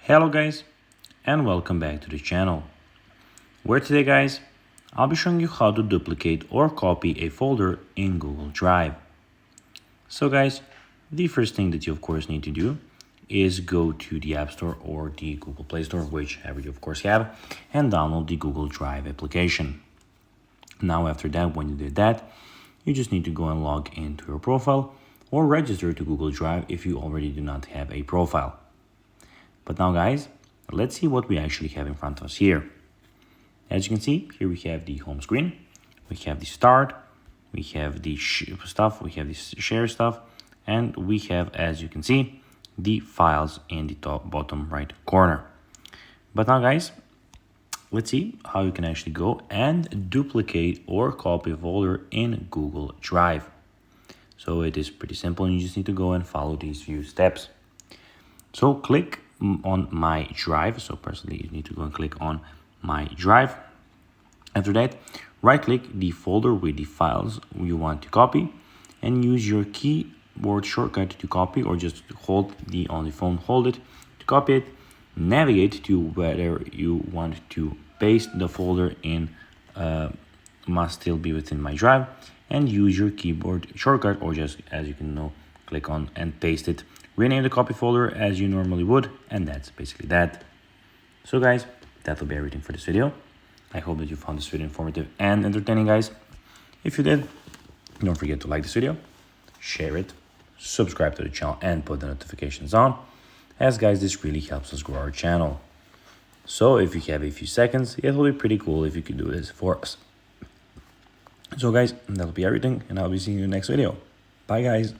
Hello guys, and welcome back to the channel, where today guys I'll be showing you how to duplicate or copy a folder in Google Drive. So guys, the first thing that you of course need to do is go to the App Store or the Google Play Store, whichever you of course have, and download the Google Drive application. Now after that, when you did that, you just need to go and log into your profile or register to Google Drive if you already do not have a profile. But now guys, let's see what we actually have in front of us here. As you can see, here we have the home screen, we have the start, we have the stuff, we have the share stuff, and we have, as you can see, the files in the top bottom right corner. But now guys, let's see how you can actually go and duplicate or copy a folder in Google Drive. So it is pretty simple, and you just need to go and follow these few steps. So click on My Drive. So personally, you need to go and click on My Drive. After that, right click the folder with the files you want to copy and use your keyboard shortcut to copy, or just hold the on the phone, hold it to copy it. Navigate to whether you want to paste the folder in, must still be within My Drive, and use your keyboard shortcut, or just, as you can know, click on and paste it. Rename the copy folder as you normally would, and that's basically that. So guys, that will be everything for this video. I hope that you found this video informative and entertaining, guys. If you did, don't forget to like this video, share it, subscribe to the channel, and put the notifications on, as guys, this really helps us grow our channel. So if you have a few seconds, it will be pretty cool if you could do this for us. So guys, that'll be everything, and I'll be seeing you in the next video. Bye guys.